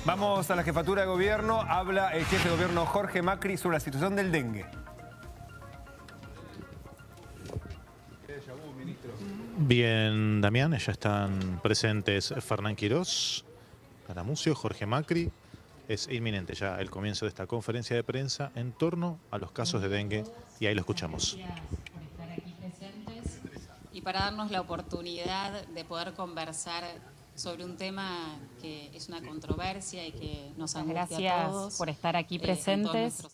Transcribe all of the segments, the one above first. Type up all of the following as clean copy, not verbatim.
Vamos a la jefatura de gobierno. Habla el jefe de gobierno Jorge Macri sobre la situación del dengue. Bien, Damián, ya están presentes Fernán Quirós, Caramucio, Jorge Macri. Es inminente ya el comienzo de esta conferencia de prensa en torno a los casos de dengue y ahí lo escuchamos. Gracias por estar aquí presentes y para darnos la oportunidad de poder conversar sobre un tema que es una controversia y que nos angustia a todos. Gracias por estar aquí presentes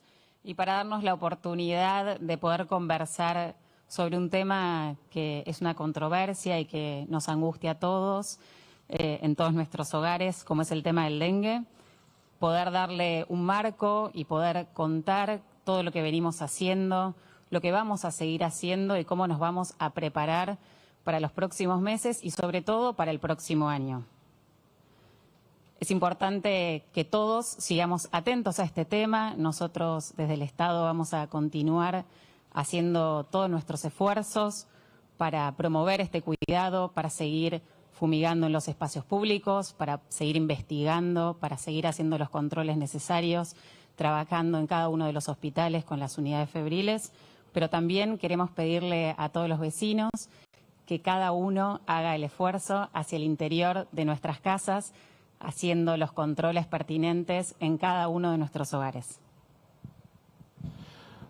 y para darnos la oportunidad de poder conversar sobre un tema que es una controversia y que nos angustia a todos en todos nuestros hogares, como es el tema del dengue. Poder darle un marco y poder contar todo lo que venimos haciendo, lo que vamos a seguir haciendo y cómo nos vamos a preparar para los próximos meses y sobre todo para el próximo año. Es importante que todos sigamos atentos a este tema. Nosotros desde el Estado vamos a continuar haciendo todos nuestros esfuerzos para promover este cuidado, para seguir fumigando en los espacios públicos, para seguir investigando, para seguir haciendo los controles necesarios, trabajando en cada uno de los hospitales con las unidades febriles, pero también queremos pedirle a todos los vecinos que cada uno haga el esfuerzo hacia el interior de nuestras casas, haciendo los controles pertinentes en cada uno de nuestros hogares.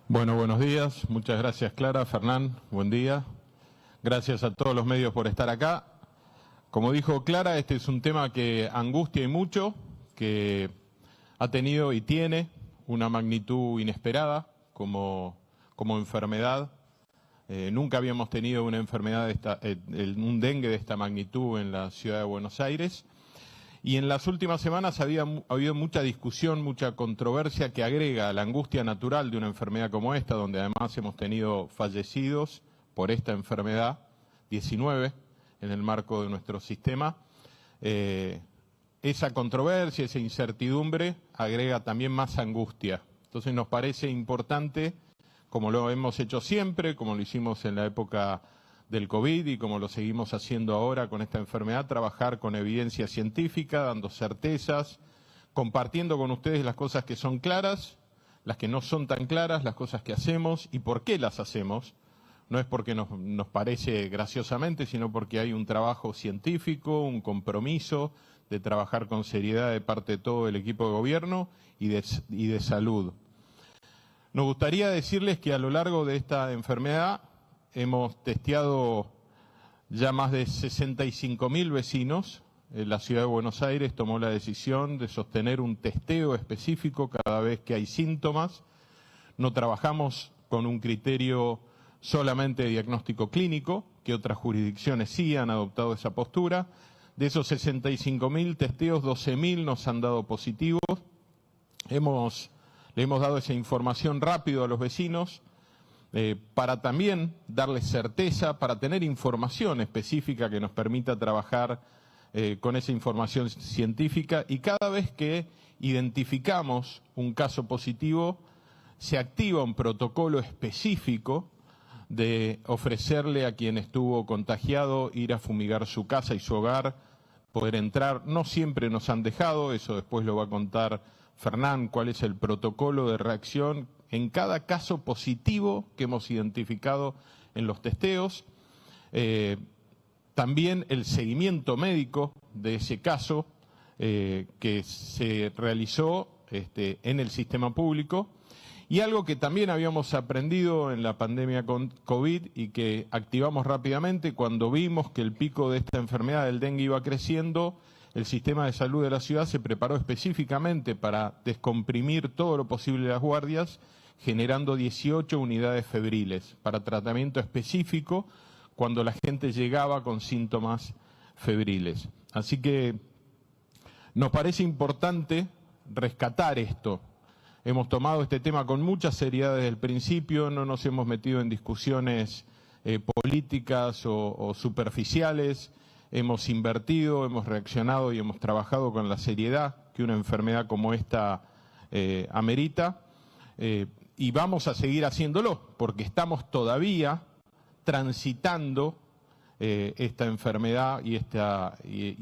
Bueno, buenos días. Muchas gracias, Clara. Fernán, buen día. Gracias a todos los medios por estar acá. Como dijo Clara, este es un tema que angustia y mucho, que ha tenido y tiene una magnitud inesperada como enfermedad. Nunca habíamos tenido una enfermedad, un dengue de esta magnitud en la ciudad de Buenos Aires. Y en las últimas semanas ha habido mucha discusión, mucha controversia que agrega a la angustia natural de una enfermedad como esta, donde además hemos tenido fallecidos por esta enfermedad, 19 en el marco de nuestro sistema. Esa controversia, esa incertidumbre agrega también más angustia. Entonces nos parece importante, como lo hemos hecho siempre, como lo hicimos en la época del COVID y como lo seguimos haciendo ahora con esta enfermedad, trabajar con evidencia científica, dando certezas, compartiendo con ustedes las cosas que son claras, las que no son tan claras, las cosas que hacemos y por qué las hacemos. No es porque nos parece graciosamente, sino porque hay un trabajo científico, un compromiso de trabajar con seriedad de parte de todo el equipo de gobierno y de salud. Nos gustaría decirles que a lo largo de esta enfermedad hemos testeado ya más de 65.000 vecinos. La ciudad de Buenos Aires tomó la decisión de sostener un testeo específico cada vez que hay síntomas. No trabajamos con un criterio solamente de diagnóstico clínico, que otras jurisdicciones sí han adoptado esa postura. De esos 65.000 testeos, 12.000 nos han dado positivos. Le hemos dado esa información rápido a los vecinos para también darles certeza, para tener información específica que nos permita trabajar con esa información científica. Y cada vez que identificamos un caso positivo, se activa un protocolo específico de ofrecerle a quien estuvo contagiado ir a fumigar su casa y su hogar, poder entrar. No siempre nos han dejado, eso después lo va a contar Fernán, cuál es el protocolo de reacción en cada caso positivo que hemos identificado en los testeos. También el seguimiento médico de ese caso que se realizó en el sistema público. Y algo que también habíamos aprendido en la pandemia con COVID y que activamos rápidamente cuando vimos que el pico de esta enfermedad del dengue iba creciendo, el sistema de salud de la ciudad se preparó específicamente para descomprimir todo lo posible las guardias, generando 18 unidades febriles para tratamiento específico cuando la gente llegaba con síntomas febriles. Así que nos parece importante rescatar esto. Hemos tomado este tema con mucha seriedad desde el principio, no nos hemos metido en discusiones políticas o superficiales, hemos invertido, hemos reaccionado y hemos trabajado con la seriedad que una enfermedad como esta amerita y vamos a seguir haciéndolo porque estamos todavía transitando esta enfermedad y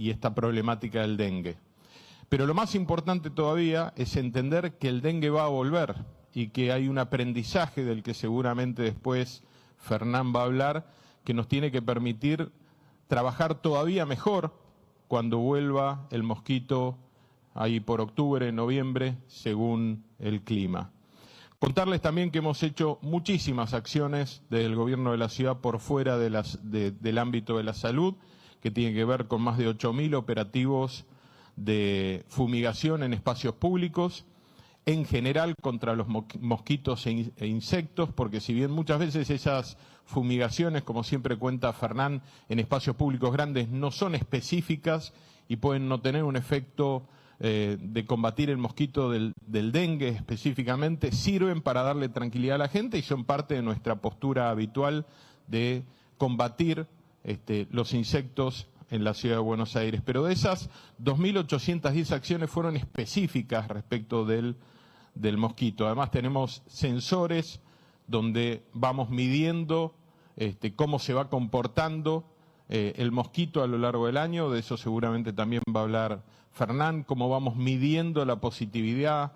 esta problemática del dengue. Pero lo más importante todavía es entender que el dengue va a volver y que hay un aprendizaje del que seguramente después Fernán va a hablar, que nos tiene que permitir trabajar todavía mejor cuando vuelva el mosquito ahí por octubre, noviembre, según el clima. Contarles también que hemos hecho muchísimas acciones del gobierno de la ciudad por fuera del ámbito de la salud, que tienen que ver con más de 8.000 operativos de fumigación en espacios públicos, en general contra los mosquitos e insectos, porque si bien muchas veces esas fumigaciones, como siempre cuenta Fernán, en espacios públicos grandes no son específicas y pueden no tener un efecto de combatir el mosquito del dengue específicamente, sirven para darle tranquilidad a la gente y son parte de nuestra postura habitual de combatir los insectos en la ciudad de Buenos Aires. Pero de esas 2.810 acciones fueron específicas respecto del mosquito. Además tenemos sensores donde vamos midiendo cómo se va comportando el mosquito a lo largo del año, de eso seguramente también va a hablar Fernán, cómo vamos midiendo la positividad,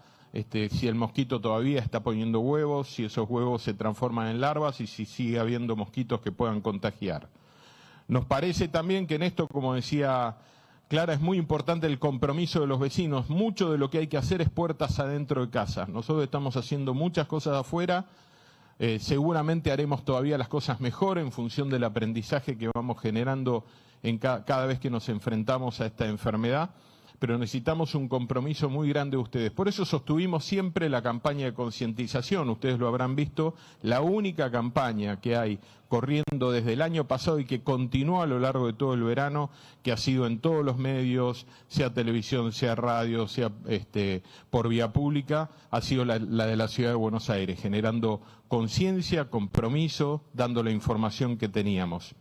si el mosquito todavía está poniendo huevos, si esos huevos se transforman en larvas y si sigue habiendo mosquitos que puedan contagiar. Nos parece también que en esto, como decía Clara, es muy importante el compromiso de los vecinos. Mucho de lo que hay que hacer es puertas adentro de casa. Nosotros estamos haciendo muchas cosas afuera. Seguramente haremos todavía las cosas mejor en función del aprendizaje que vamos generando cada vez que nos enfrentamos a esta enfermedad, pero necesitamos un compromiso muy grande de ustedes. Por eso sostuvimos siempre la campaña de concientización. Ustedes lo habrán visto, la única campaña que hay corriendo desde el año pasado y que continúa a lo largo de todo el verano, que ha sido en todos los medios, sea televisión, sea radio, sea por vía pública, ha sido la de la ciudad de Buenos Aires, generando conciencia, compromiso, dando la información que teníamos.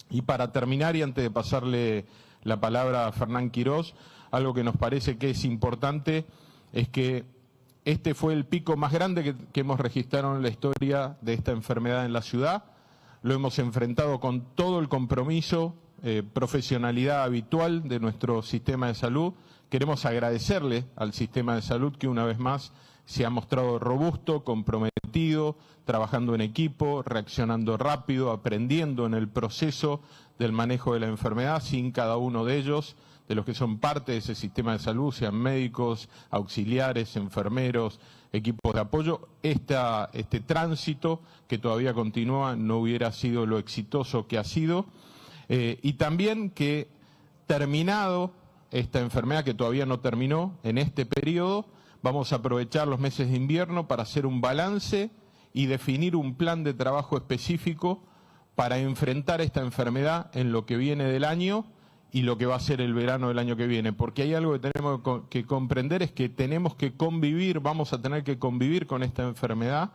Y para terminar, y antes de pasarle la palabra a Fernán Quirós, algo que nos parece que es importante es que este fue el pico más grande que hemos registrado en la historia de esta enfermedad en la ciudad. Lo hemos enfrentado con todo el compromiso, profesionalidad habitual de nuestro sistema de salud. Queremos agradecerle al sistema de salud que una vez más se ha mostrado robusto, comprometido, trabajando en equipo, reaccionando rápido, aprendiendo en el proceso del manejo de la enfermedad, sin cada uno de ellos, de los que son parte de ese sistema de salud, sean médicos, auxiliares, enfermeros, equipos de apoyo. Este tránsito que todavía continúa no hubiera sido lo exitoso que ha sido. Y también que terminado esta enfermedad, que todavía no terminó en este periodo, vamos a aprovechar los meses de invierno para hacer un balance y definir un plan de trabajo específico para enfrentar esta enfermedad en lo que viene del año y lo que va a ser el verano del año que viene. Porque hay algo que tenemos que comprender, es que tenemos que convivir, vamos a tener que convivir con esta enfermedad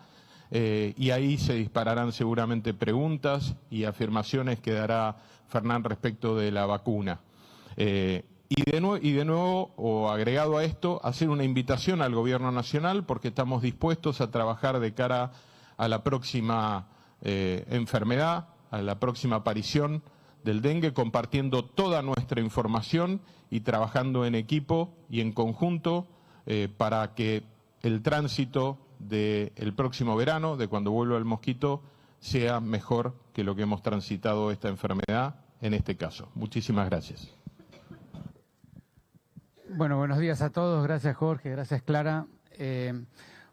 y ahí se dispararán seguramente preguntas y afirmaciones que dará Fernán respecto de la vacuna. Y de nuevo, o agregado a esto, hacer una invitación al Gobierno Nacional, porque estamos dispuestos a trabajar de cara a la próxima enfermedad, a la próxima aparición del dengue, compartiendo toda nuestra información y trabajando en equipo y en conjunto para que el tránsito del próximo verano, de cuando vuelva el mosquito, sea mejor que lo que hemos transitado esta enfermedad en este caso. Muchísimas gracias. Bueno, buenos días a todos. Gracias, Jorge. Gracias, Clara.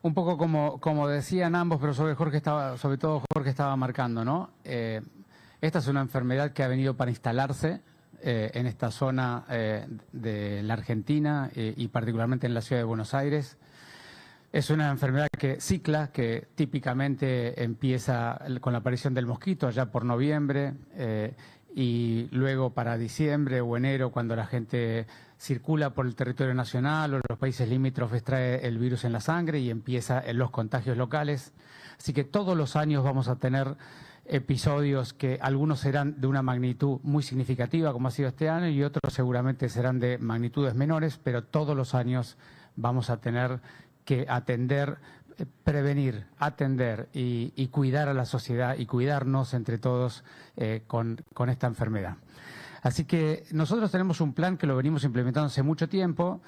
Un poco como decían ambos, pero sobre todo Jorge estaba marcando, ¿no? Esta es una enfermedad que ha venido para instalarse en esta zona de la Argentina y particularmente en la ciudad de Buenos Aires. Es una enfermedad que cicla, que típicamente empieza con la aparición del mosquito allá por noviembre y luego para diciembre o enero, cuando la gente circula por el territorio nacional o los países limítrofes, trae el virus en la sangre y empieza en los contagios locales. Así que todos los años vamos a tener episodios que algunos serán de una magnitud muy significativa, como ha sido este año, y otros seguramente serán de magnitudes menores, pero todos los años vamos a tener que atender, prevenir, atender y cuidar a la sociedad y cuidarnos entre todos con esta enfermedad. Así que nosotros tenemos un plan que lo venimos implementando hace mucho tiempo,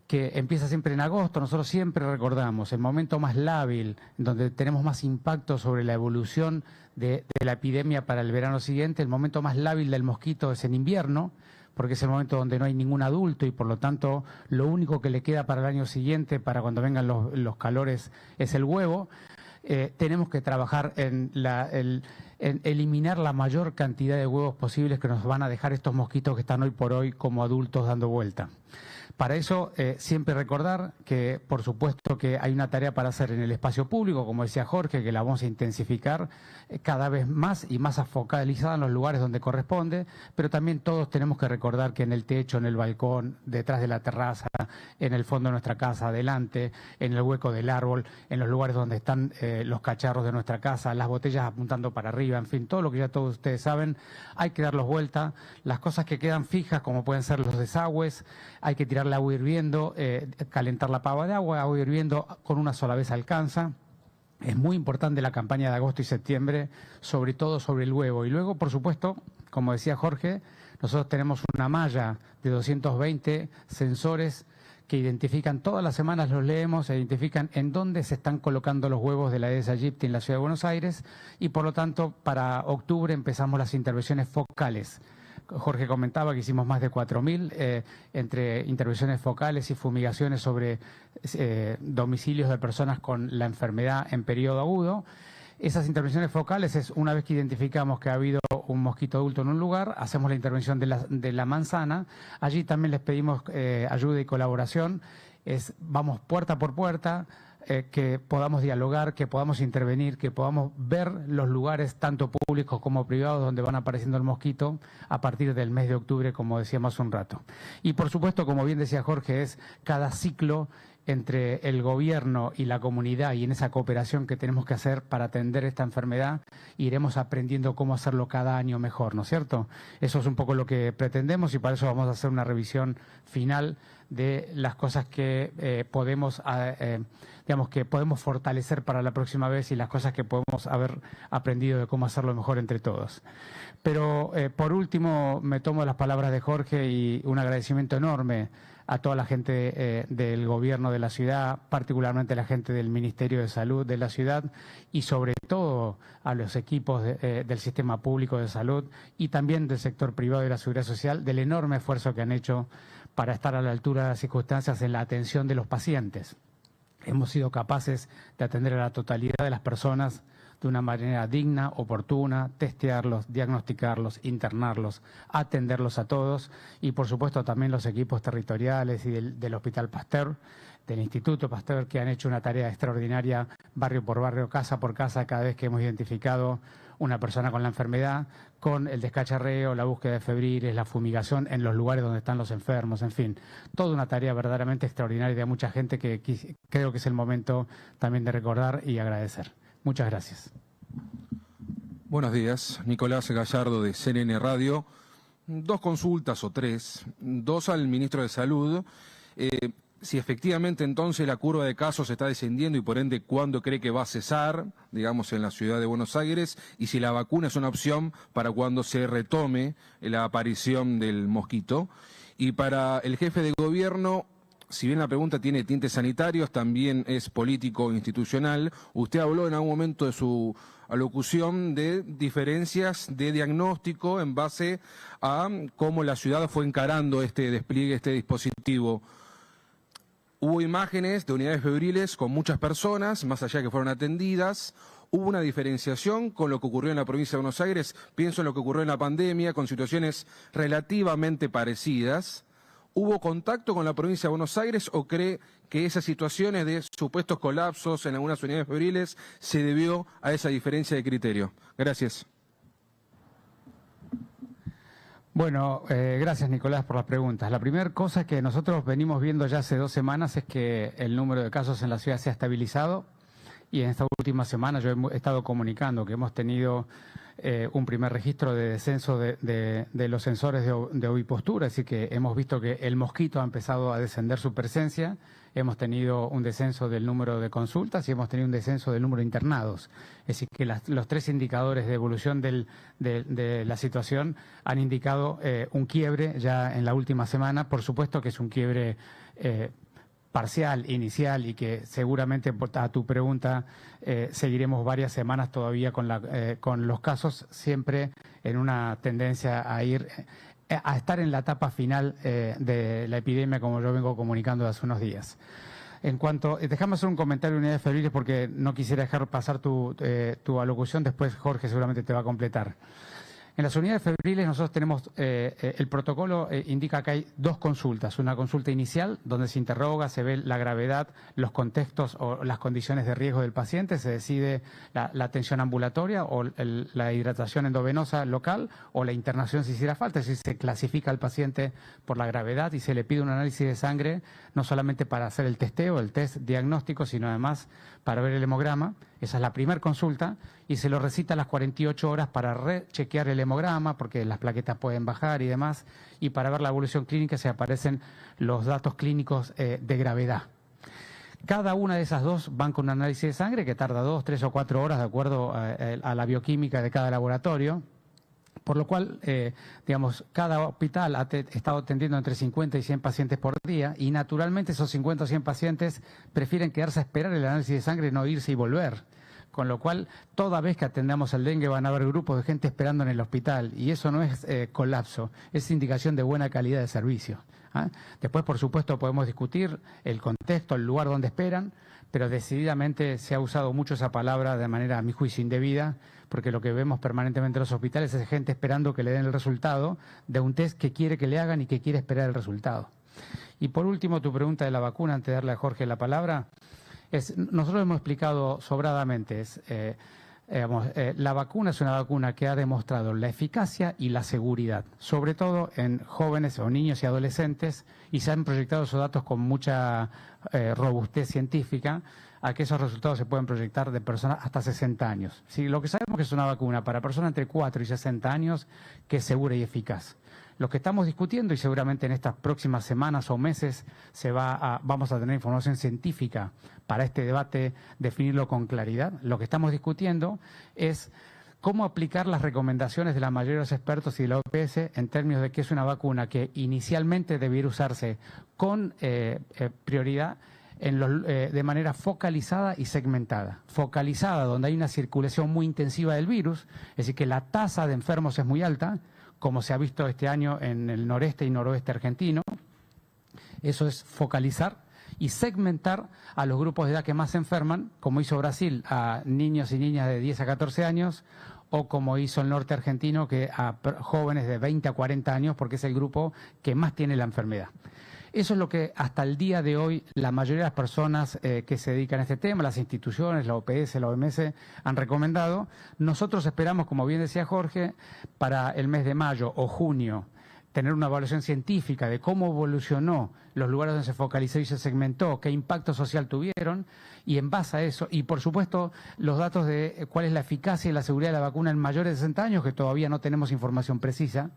que empieza siempre en agosto. Nosotros siempre recordamos el momento más lábil, donde tenemos más impacto sobre la evolución de la epidemia para el verano siguiente. El momento más lábil del mosquito es en invierno, porque es el momento donde no hay ningún adulto y por lo tanto lo único que le queda para el año siguiente, para cuando vengan los calores, es el huevo. Tenemos que trabajar en eliminar la mayor cantidad de huevos posibles que nos van a dejar estos mosquitos que están hoy por hoy como adultos dando vuelta. Para eso, siempre recordar que, por supuesto, que hay una tarea para hacer en el espacio público, como decía Jorge, que la vamos a intensificar cada vez más y más focalizada en los lugares donde corresponde, pero también todos tenemos que recordar que en el techo, en el balcón, detrás de la terraza, en el fondo de nuestra casa, adelante, en el hueco del árbol, en los lugares donde están los cacharros de nuestra casa, las botellas apuntando para arriba, en fin, todo lo que ya todos ustedes saben, hay que darlos vuelta. Las cosas que quedan fijas, como pueden ser los desagües, hay que tirarle agua hirviendo, calentar la pava de agua hirviendo con una sola vez alcanza. Es muy importante la campaña de agosto y septiembre, sobre todo sobre el huevo. Y luego, por supuesto, como decía Jorge, nosotros tenemos una malla de 220 sensores que identifican, todas las semanas los leemos, identifican en dónde se están colocando los huevos de la Aedes aegypti en la Ciudad de Buenos Aires y por lo tanto para octubre empezamos las intervenciones focales. Jorge comentaba que hicimos más de 4.000 entre intervenciones focales y fumigaciones sobre domicilios de personas con la enfermedad en periodo agudo. Esas intervenciones focales es una vez que identificamos que ha habido un mosquito adulto en un lugar, hacemos la intervención de la manzana. Allí también les pedimos ayuda y colaboración. Vamos puerta por puerta, que podamos dialogar, que podamos intervenir, que podamos ver los lugares tanto públicos como privados donde van apareciendo el mosquito a partir del mes de octubre, como decíamos hace un rato. Y por supuesto, como bien decía Jorge, es cada ciclo entre el gobierno y la comunidad y en esa cooperación que tenemos que hacer para atender esta enfermedad, iremos aprendiendo cómo hacerlo cada año mejor, ¿no es cierto? Eso es un poco lo que pretendemos y para eso vamos a hacer una revisión final de las cosas que podemos fortalecer para la próxima vez y las cosas que podemos haber aprendido de cómo hacerlo mejor entre todos. Pero por último me tomo las palabras de Jorge y un agradecimiento enorme a toda la gente del gobierno de la ciudad, particularmente a la gente del Ministerio de Salud de la ciudad y sobre todo a los equipos del sistema público de salud y también del sector privado de la seguridad social, del enorme esfuerzo que han hecho para estar a la altura de las circunstancias en la atención de los pacientes. Hemos sido capaces de atender a la totalidad de las personas de una manera digna, oportuna, testearlos, diagnosticarlos, internarlos, atenderlos a todos y por supuesto también los equipos territoriales y del Hospital Pasteur, del Instituto Pasteur, que han hecho una tarea extraordinaria barrio por barrio, casa por casa, cada vez que hemos identificado una persona con la enfermedad, con el descacharreo, la búsqueda de febriles, la fumigación en los lugares donde están los enfermos, en fin, toda una tarea verdaderamente extraordinaria de mucha gente que creo que es el momento también de recordar y agradecer. Muchas gracias. Buenos días, Nicolás Gallardo de CNN Radio. 2 consultas o 3, 2 al ministro de Salud. Si efectivamente entonces la curva de casos está descendiendo y por ende cuándo cree que va a cesar, digamos, en la ciudad de Buenos Aires, y si la vacuna es una opción para cuando se retome la aparición del mosquito. Y para el jefe de gobierno, si bien la pregunta tiene tintes sanitarios, también es político institucional. Usted habló en algún momento de su alocución de diferencias de diagnóstico en base a cómo la ciudad fue encarando este despliegue, este dispositivo. Hubo imágenes de unidades febriles con muchas personas, más allá de que fueron atendidas. Hubo una diferenciación con lo que ocurrió en la provincia de Buenos Aires. Pienso en lo que ocurrió en la pandemia, con situaciones relativamente parecidas. ¿Hubo contacto con la provincia de Buenos Aires o cree que esas situaciones de supuestos colapsos en algunas unidades febriles se debió a esa diferencia de criterio? Gracias. Bueno, gracias Nicolás por las preguntas. La primera cosa que nosotros venimos viendo ya hace 2 semanas es que el número de casos en la ciudad se ha estabilizado y en esta última semana yo he estado comunicando que hemos tenido un primer registro de descenso de los sensores de ovipostura, así que hemos visto que el mosquito ha empezado a descender su presencia, hemos tenido un descenso del número de consultas y hemos tenido un descenso del número de internados. Es decir, que los tres indicadores de evolución de la situación han indicado un quiebre ya en la última semana. Por supuesto que es un quiebre parcial, inicial, y que seguramente, a tu pregunta, seguiremos varias semanas todavía con los casos, siempre en una tendencia a estar en la etapa final de la epidemia, como yo vengo comunicando hace unos días. En cuanto, déjame hacer un comentario de unidades febriles porque no quisiera dejar pasar tu alocución, después Jorge seguramente te va a completar. En las unidades febriles nosotros tenemos, el protocolo indica que hay dos consultas. Una consulta inicial donde se interroga, se ve la gravedad, los contextos o las condiciones de riesgo del paciente, se decide la atención ambulatoria o la hidratación endovenosa local o la internación si hiciera falta. Es decir, se clasifica al paciente por la gravedad y se le pide un análisis de sangre, no solamente para hacer el testeo, el test diagnóstico, sino además para ver el hemograma. Esa es la primera consulta y se lo recita a las 48 horas para rechequear el hemograma porque las plaquetas pueden bajar y demás, y para ver la evolución clínica si aparecen los datos clínicos de gravedad. Cada una de esas dos van con un análisis de sangre que tarda 2, 3 o 4 horas de acuerdo a la bioquímica de cada laboratorio. Por lo cual, digamos, cada hospital ha estado atendiendo entre 50 y 100 pacientes por día y naturalmente esos 50 o 100 pacientes prefieren quedarse a esperar el análisis de sangre y no irse y volver. Con lo cual, toda vez que atendamos el dengue van a haber grupos de gente esperando en el hospital y eso no es colapso, es indicación de buena calidad de servicio. Después, por supuesto, podemos discutir el contexto, el lugar donde esperan, pero decididamente se ha usado mucho esa palabra de manera, a mi juicio, indebida, porque lo que vemos permanentemente en los hospitales es gente esperando que le den el resultado de un test que quiere que le hagan y que quiere esperar el resultado. Y por último, tu pregunta de la vacuna, antes de darle a Jorge la palabra, nosotros hemos explicado sobradamente, la vacuna es una vacuna que ha demostrado la eficacia y la seguridad, sobre todo en jóvenes o niños y adolescentes, y se han proyectado esos datos con mucha robustez científica, a que esos resultados se pueden proyectar de personas hasta 60 años. Sí, lo que sabemos que es una vacuna para personas entre 4 y 60 años que es segura y eficaz. Lo que estamos discutiendo, y seguramente en estas próximas semanas o meses vamos a tener información científica para este debate, definirlo con claridad, lo que estamos discutiendo es cómo aplicar las recomendaciones de la mayoría de los expertos y de la OPS en términos de que es una vacuna que inicialmente debiera usarse con prioridad de manera focalizada y segmentada. Focalizada, donde hay una circulación muy intensiva del virus, es decir, que la tasa de enfermos es muy alta, como se ha visto este año en el noreste y noroeste argentino. Eso es focalizar y segmentar a los grupos de edad que más se enferman, como hizo Brasil, a niños y niñas de 10 a 14 años, o como hizo el norte argentino, que a jóvenes de 20 a 40 años, porque es el grupo que más tiene la enfermedad. Eso es lo que hasta el día de hoy la mayoría de las personas que se dedican a este tema, las instituciones, la OPS, la OMS, han recomendado. Nosotros esperamos, como bien decía Jorge, para el mes de mayo o junio, tener una evaluación científica de cómo evolucionó los lugares donde se focalizó y se segmentó, qué impacto social tuvieron, y en base a eso, y por supuesto los datos de cuál es la eficacia y la seguridad de la vacuna en mayores de 60 años, que todavía no tenemos información precisa,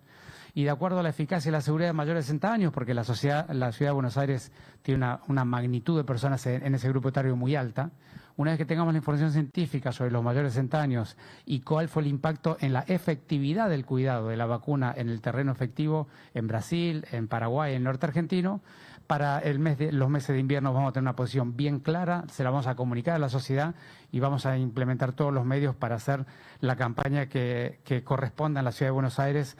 y de acuerdo a la eficacia y la seguridad de mayores de 60 años, porque la ciudad de Buenos Aires tiene una magnitud de personas en ese grupo etario muy alta. Una vez que tengamos la información científica sobre los mayores de 60 años y cuál fue el impacto en la efectividad del cuidado de la vacuna en el terreno efectivo en Brasil, en Paraguay, en el norte argentino, para los meses de invierno vamos a tener una posición bien clara, se la vamos a comunicar a la sociedad y vamos a implementar todos los medios para hacer la campaña que corresponda en la ciudad de Buenos Aires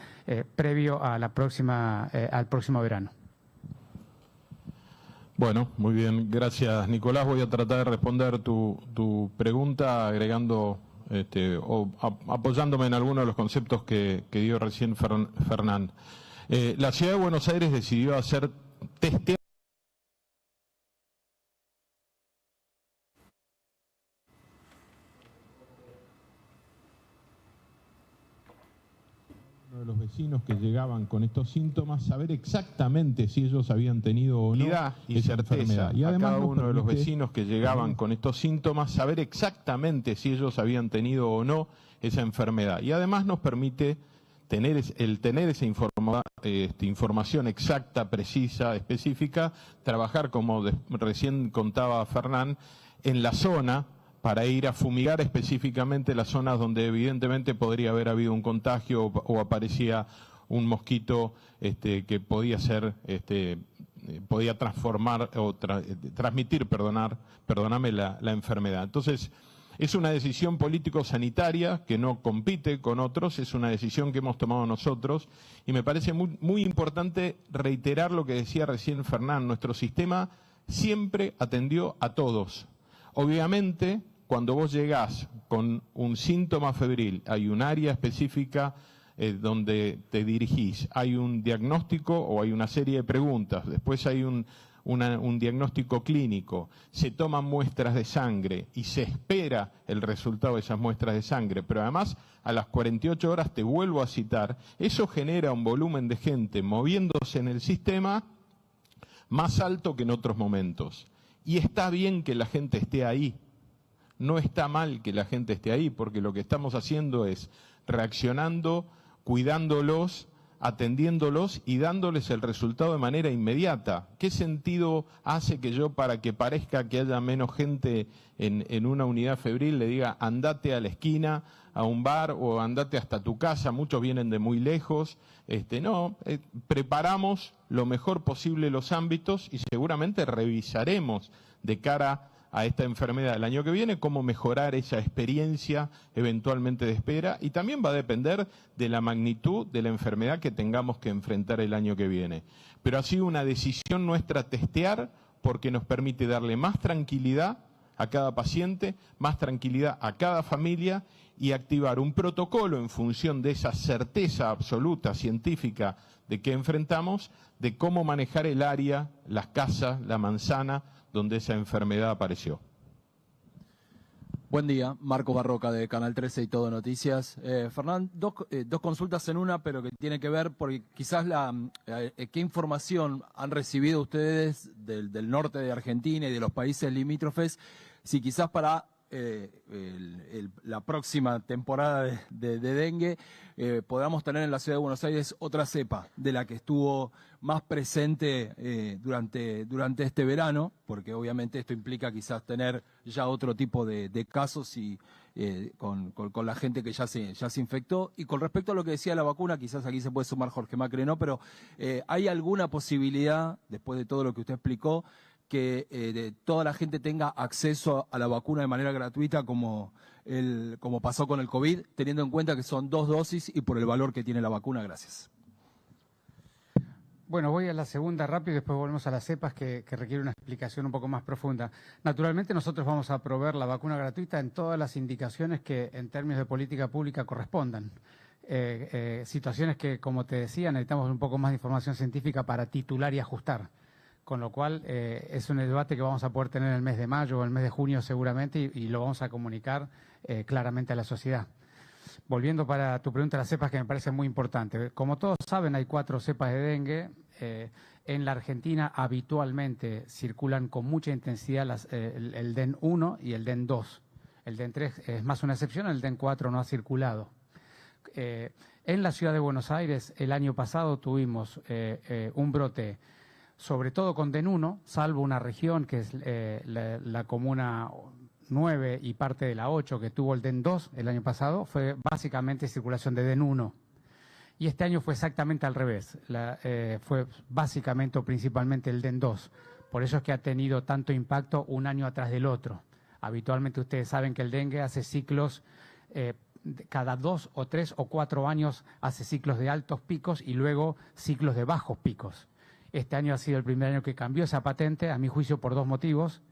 previo a al próximo verano. Bueno, muy bien, gracias Nicolás. Voy a tratar de responder tu pregunta agregando o apoyándome en algunos de los conceptos que dio recién Fernán. La ciudad de Buenos Aires decidió hacer testeo. Uno de los vecinos. vecinos que llegaban con estos síntomas, saber exactamente si ellos habían tenido o no esa enfermedad. Y además, cada uno de los vecinos que llegaban con estos síntomas, saber exactamente si ellos habían tenido o no esa enfermedad. Y además nos permite tener esa información exacta, precisa, específica, trabajar, como recién contaba Fernán, en la zona, para ir a fumigar específicamente las zonas donde evidentemente podría haber habido un contagio o aparecía un mosquito que podía ser, podía transformar o transmitir, perdóname, la enfermedad. Entonces, es una decisión político-sanitaria que no compite con otros, es una decisión que hemos tomado nosotros y me parece muy, muy importante reiterar lo que decía recién Fernán. Nuestro sistema siempre atendió a todos. Obviamente, cuando vos llegás con un síntoma febril, hay un área específica donde te dirigís, hay un diagnóstico o hay una serie de preguntas, después hay un diagnóstico clínico, se toman muestras de sangre y se espera el resultado de esas muestras de sangre, pero además a las 48 horas te vuelvo a citar, eso genera un volumen de gente moviéndose en el sistema más alto que en otros momentos. Y está bien que la gente esté ahí, no está mal que la gente esté ahí, porque lo que estamos haciendo es reaccionando, cuidándolos, atendiéndolos y dándoles el resultado de manera inmediata. ¿Qué sentido hace que yo, para que parezca que haya menos gente en una unidad febril, le diga andate a la esquina, a un bar o andate hasta tu casa? Muchos vienen de muy lejos. Preparamos lo mejor posible los ámbitos y seguramente revisaremos de cara a esta enfermedad el año que viene cómo mejorar esa experiencia eventualmente de espera, y también va a depender de la magnitud de la enfermedad que tengamos que enfrentar el año que viene. Pero ha sido una decisión nuestra testear, porque nos permite darle más tranquilidad a cada paciente, más tranquilidad a cada familia y activar un protocolo en función de esa certeza absoluta científica de que enfrentamos, de cómo manejar el área, las casas, la manzana, donde esa enfermedad apareció. Buen día, Marco Barroca de Canal 13 y Todo Noticias. Fernán, dos consultas en una, pero que tiene que ver, porque quizás qué información han recibido ustedes del norte de Argentina y de los países limítrofes, si quizás para la próxima temporada de dengue podamos tener en la ciudad de Buenos Aires otra cepa de la que estuvo más presente durante este verano, porque obviamente esto implica quizás tener ya otro tipo de casos y con la gente que ya se infectó. Y con respecto a lo que decía la vacuna, quizás aquí se puede sumar Jorge Macri, ¿no? Pero ¿hay alguna posibilidad, después de todo lo que usted explicó, que toda la gente tenga acceso a la vacuna de manera gratuita como pasó con el COVID, teniendo en cuenta que son 2 dosis y por el valor que tiene la vacuna? Gracias. Bueno, voy a la segunda rápido y después volvemos a las cepas que requiere una explicación un poco más profunda. Naturalmente nosotros vamos a proveer la vacuna gratuita en todas las indicaciones que en términos de política pública correspondan. Situaciones que, como te decía, necesitamos un poco más de información científica para titular y ajustar. Con lo cual es un debate que vamos a poder tener en el mes de mayo o el mes de junio seguramente y lo vamos a comunicar claramente a la sociedad. Volviendo para tu pregunta, las cepas, que me parece muy importante. Como todos saben, hay 4 cepas de dengue. En la Argentina habitualmente circulan con mucha intensidad el DEN 1 y el DEN 2. El DEN 3 es más una excepción, el DEN 4 no ha circulado. En la ciudad de Buenos Aires el año pasado tuvimos un brote, sobre todo con DEN 1, salvo una región que es la comuna 9 y parte de la 8 que tuvo el DEN 2 el año pasado, fue básicamente circulación de DEN 1. Y este año fue exactamente al revés, fue básicamente o principalmente el DEN 2. Por eso es que ha tenido tanto impacto un año atrás del otro. Habitualmente ustedes saben que el dengue hace ciclos, cada 2 o 3 o 4 años hace ciclos de altos picos y luego ciclos de bajos picos. Este año ha sido el primer año que cambió esa patente, a mi juicio por 2 motivos.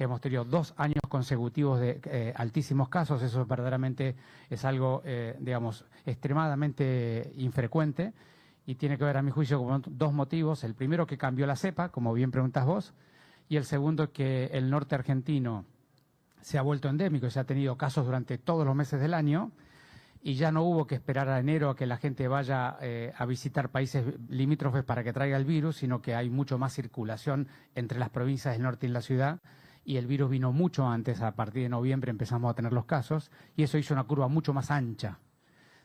Hemos tenido 2 años consecutivos de altísimos casos, eso verdaderamente es algo, digamos, extremadamente infrecuente y tiene que ver, a mi juicio, con 2 motivos. El primero, que cambió la cepa, como bien preguntas vos, y el segundo, que el norte argentino se ha vuelto endémico y se ha tenido casos durante todos los meses del año. y ya no hubo que esperar a enero a que la gente vaya a visitar países limítrofes para que traiga el virus, sino que hay mucho más circulación entre las provincias del norte y la ciudad, y el virus vino mucho antes, a partir de noviembre empezamos a tener los casos, y eso hizo una curva mucho más ancha.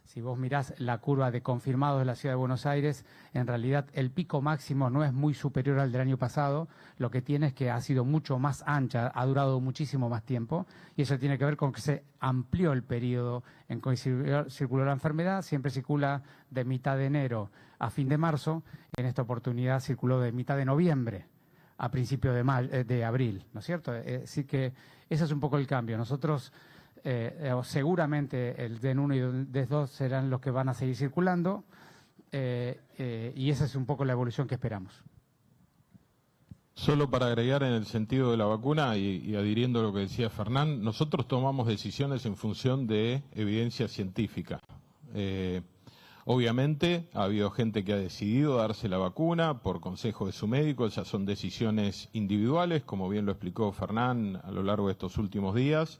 Si vos mirás la curva de confirmados de la Ciudad de Buenos Aires, en realidad el pico máximo no es muy superior al del año pasado, lo que tiene es que ha sido mucho más ancha, ha durado muchísimo más tiempo, y eso tiene que ver con que se amplió el periodo en que circuló la enfermedad. Siempre circula de mitad de enero a fin de marzo, en esta oportunidad circuló de mitad de noviembre a principio de abril, ¿no es cierto? Así que ese es un poco el cambio. Nosotros seguramente el DEN 1 y el DEN 2 serán los que van a seguir circulando, y esa es un poco la evolución que esperamos. Solo para agregar en el sentido de la vacuna y adhiriendo a lo que decía Fernán, nosotros tomamos decisiones en función de evidencia científica. Obviamente ha habido gente que ha decidido darse la vacuna por consejo de su médico, esas son decisiones individuales, como bien lo explicó Fernán a lo largo de estos últimos días.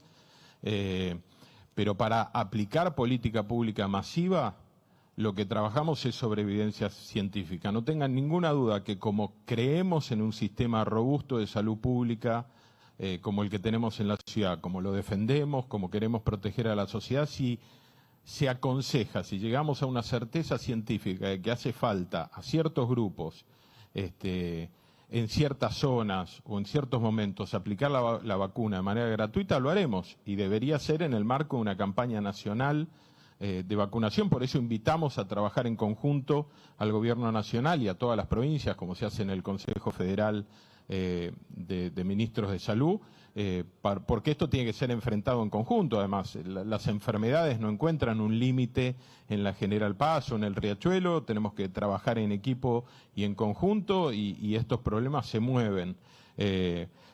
Pero para aplicar política pública masiva, lo que trabajamos es sobre evidencia científica. No tengan ninguna duda que como creemos en un sistema robusto de salud pública, como el que tenemos en la ciudad, como lo defendemos, como queremos proteger a la sociedad, si se aconseja, si llegamos a una certeza científica de que hace falta a ciertos grupos, en ciertas zonas o en ciertos momentos aplicar la vacuna de manera gratuita, lo haremos, y debería ser en el marco de una campaña nacional de vacunación. Por eso invitamos a trabajar en conjunto al Gobierno Nacional y a todas las provincias, como se hace en el Consejo Federal de Ministros de Salud, porque esto tiene que ser enfrentado en conjunto. Además, las enfermedades no encuentran un límite en la General Paz o en el Riachuelo, tenemos que trabajar en equipo y en conjunto, y estos problemas se mueven.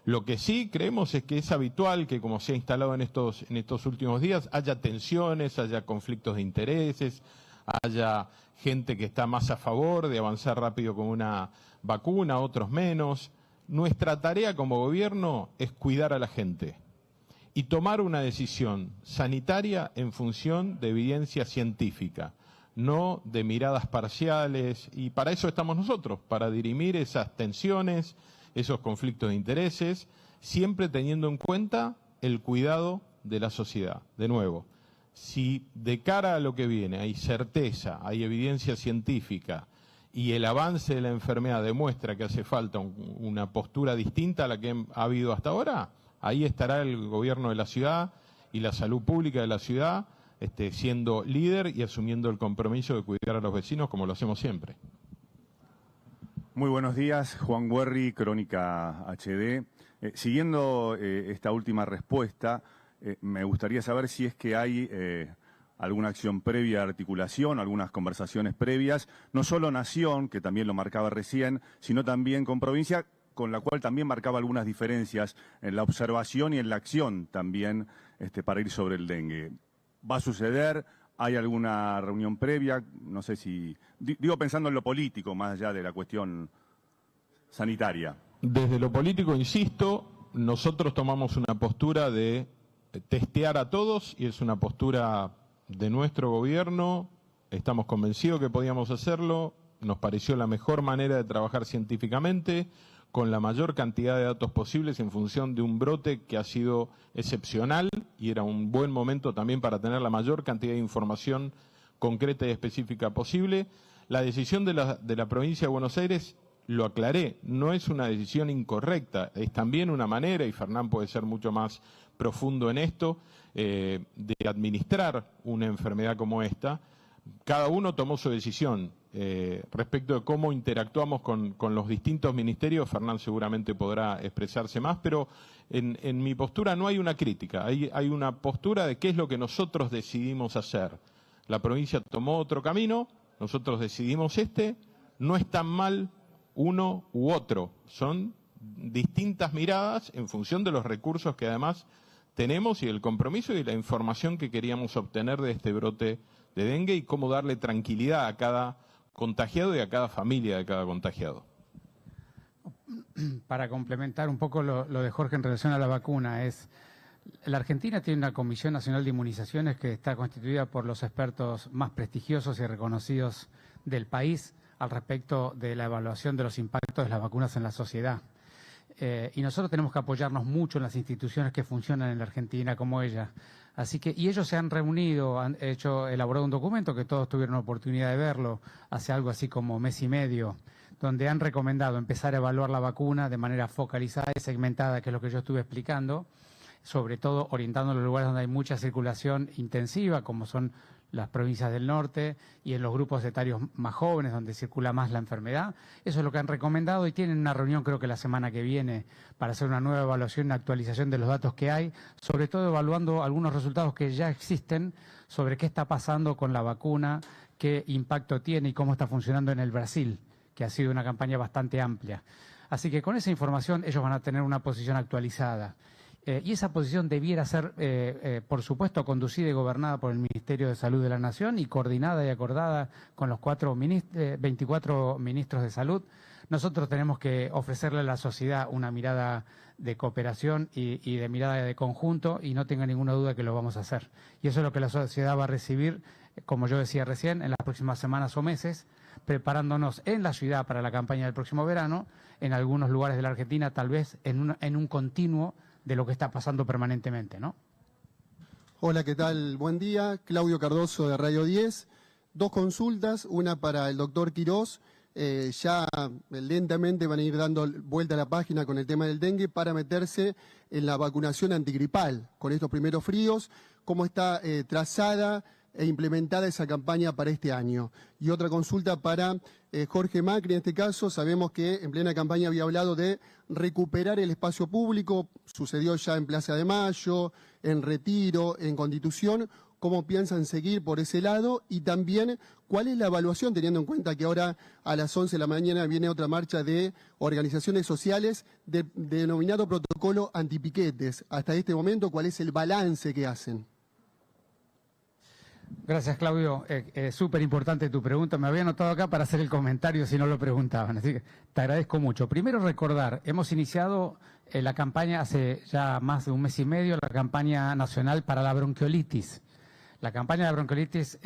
Lo que sí creemos es que es habitual que, como se ha instalado en estos últimos días, haya tensiones, haya conflictos de intereses, haya gente que está más a favor de avanzar rápido con una vacuna, otros menos. Nuestra tarea como gobierno es cuidar a la gente y tomar una decisión sanitaria en función de evidencia científica, no de miradas parciales, y para eso estamos nosotros, para dirimir esas tensiones, esos conflictos de intereses, siempre teniendo en cuenta el cuidado de la sociedad. De nuevo, si de cara a lo que viene hay certeza, hay evidencia científica, y el avance de la enfermedad demuestra que hace falta una postura distinta a la que ha habido hasta ahora, ahí estará el gobierno de la ciudad y la salud pública de la ciudad siendo líder y asumiendo el compromiso de cuidar a los vecinos como lo hacemos siempre. Muy buenos días, Juan Guerri, Crónica HD. Siguiendo esta última respuesta, me gustaría saber si es que hay alguna acción previa de articulación, algunas conversaciones previas, no solo Nación, que también lo marcaba recién, sino también con provincia, con la cual también marcaba algunas diferencias en la observación y en la acción también para ir sobre el dengue. ¿Va a suceder? ¿Hay alguna reunión previa? No sé si... Digo pensando en lo político, más allá de la cuestión sanitaria. Desde lo político, insisto, nosotros tomamos una postura de testear a todos, y es una postura de nuestro gobierno. Estamos convencidos que podíamos hacerlo, nos pareció la mejor manera de trabajar científicamente, con la mayor cantidad de datos posibles en función de un brote que ha sido excepcional, y era un buen momento también para tener la mayor cantidad de información concreta y específica posible. La decisión de la provincia de Buenos Aires, lo aclaré, no es una decisión incorrecta, es también una manera, y Fernán puede ser mucho más profundo en esto, de administrar una enfermedad como esta. Cada uno tomó su decisión. Respecto de cómo interactuamos con los distintos ministerios, Fernán seguramente podrá expresarse más, pero en mi postura no hay una crítica, hay una postura de qué es lo que nosotros decidimos hacer. La provincia tomó otro camino, nosotros decidimos no es tan mal uno u otro, son distintas miradas en función de los recursos que además tenemos y el compromiso y la información que queríamos obtener de este brote de dengue, y cómo darle tranquilidad a cada contagiado y a cada familia de cada contagiado. Para complementar un poco lo de Jorge en relación a la vacuna, La Argentina tiene una Comisión Nacional de Inmunizaciones que está constituida por los expertos más prestigiosos y reconocidos del país al respecto de la evaluación de los impactos de las vacunas en la sociedad. Y nosotros tenemos que apoyarnos mucho en las instituciones que funcionan en la Argentina como ella. Así que, y ellos se han reunido, han elaborado un documento que todos tuvieron oportunidad de verlo hace algo así como mes y medio, donde han recomendado empezar a evaluar la vacuna de manera focalizada y segmentada, que es lo que yo estuve explicando, sobre todo orientando a los lugares donde hay mucha circulación intensiva, como son las provincias del norte y en los grupos etarios más jóvenes, donde circula más la enfermedad. Eso es lo que han recomendado y tienen una reunión, creo que la semana que viene, para hacer una nueva evaluación, una actualización de los datos que hay, sobre todo evaluando algunos resultados que ya existen sobre qué está pasando con la vacuna, qué impacto tiene y cómo está funcionando en el Brasil, que ha sido una campaña bastante amplia. Así que con esa información ellos van a tener una posición actualizada. Y esa posición debiera ser, por supuesto, conducida y gobernada por el Ministerio de Salud de la Nación y coordinada y acordada con los 24 ministros de salud. Nosotros tenemos que ofrecerle a la sociedad una mirada de cooperación y de mirada de conjunto, y no tenga ninguna duda que lo vamos a hacer. Y eso es lo que la sociedad va a recibir, como yo decía recién, en las próximas semanas o meses, preparándonos en la ciudad para la campaña del próximo verano, en algunos lugares de la Argentina, tal vez en un continuo de lo que está pasando permanentemente, ¿no? Hola, ¿qué tal? Buen día. Claudio Cardoso de Radio 10. 2 consultas, una para el doctor Quirós. Ya lentamente van a ir dando vuelta a la página con el tema del dengue para meterse en la vacunación antigripal con estos primeros fríos. ¿Cómo está trazada e implementada esa campaña para este año? Y otra consulta para Jorge Macri, en este caso. Sabemos que en plena campaña había hablado de recuperar el espacio público, sucedió ya en Plaza de Mayo, en Retiro, en Constitución. ¿Cómo piensan seguir por ese lado? Y también, ¿cuál es la evaluación, teniendo en cuenta que ahora a las 11 de la mañana viene otra marcha de organizaciones sociales denominado protocolo antipiquetes? Hasta este momento, ¿cuál es el balance que hacen? Gracias, Claudio. Súper importante tu pregunta. Me había anotado acá para hacer el comentario si no lo preguntaban, así que te agradezco mucho. Primero recordar, hemos iniciado la campaña hace ya más de un mes y medio, la campaña nacional para la bronquiolitis. La campaña de la bronquiolitis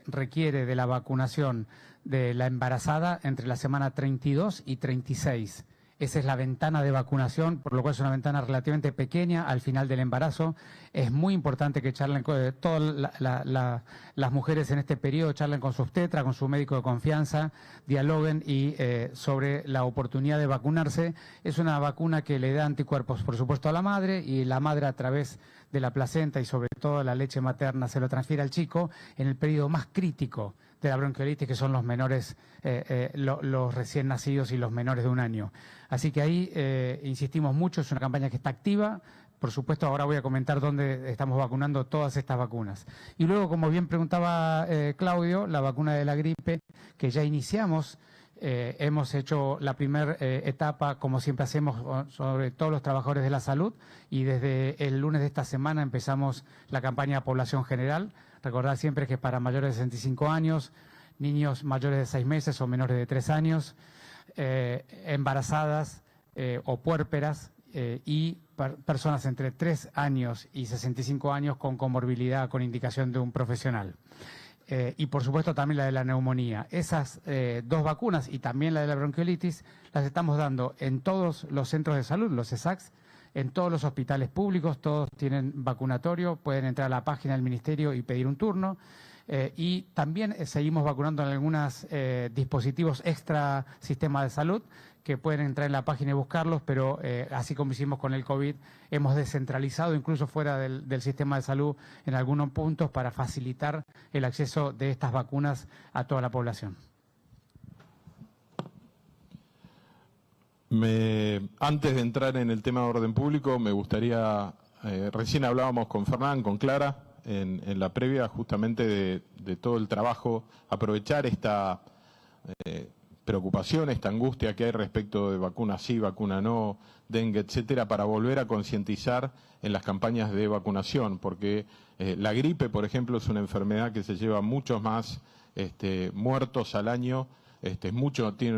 requiere de la vacunación de la embarazada entre la semana 32 y 36. Esa es la ventana de vacunación, por lo cual es una ventana relativamente pequeña al final del embarazo. Es muy importante que charlen con todas las mujeres en este periodo, charlen con su obstetra, con su médico de confianza, dialoguen y sobre la oportunidad de vacunarse. Es una vacuna que le da anticuerpos, por supuesto, a la madre, y la madre a través de la placenta y sobre todo la leche materna se lo transfiere al chico en el periodo más crítico de la bronquiolitis, que son los menores, los recién nacidos y los menores de 1 año. Así que ahí insistimos mucho, es una campaña que está activa. Por supuesto, ahora voy a comentar dónde estamos vacunando todas estas vacunas. Y luego, como bien preguntaba Claudio, la vacuna de la gripe, que ya iniciamos, hemos hecho la primera etapa, como siempre hacemos, sobre todos los trabajadores de la salud, y desde el lunes de esta semana empezamos la campaña de población general. Recordad siempre que para mayores de 65 años, niños mayores de 6 meses o menores de 3 años, embarazadas o puérperas y personas entre 3 años y 65 años con comorbilidad, con indicación de un profesional. Y por supuesto también la de la neumonía. Esas 2 vacunas y también la de la bronquiolitis las estamos dando en todos los centros de salud, los ESACs, en todos los hospitales públicos, todos tienen vacunatorio, pueden entrar a la página del Ministerio y pedir un turno. Y también seguimos vacunando en algunos dispositivos extra sistema de salud, que pueden entrar en la página y buscarlos, pero así como hicimos con el COVID, hemos descentralizado incluso fuera del sistema de salud en algunos puntos para facilitar el acceso de estas vacunas a toda la población. Antes de entrar en el tema de orden público, me gustaría, recién hablábamos con Fernán, con Clara, en la previa justamente de todo el trabajo, aprovechar esta preocupación, esta angustia que hay respecto de vacuna sí, vacuna no, dengue, etcétera, para volver a concientizar en las campañas de vacunación, porque la gripe, por ejemplo, es una enfermedad que se lleva muchos más muertos al año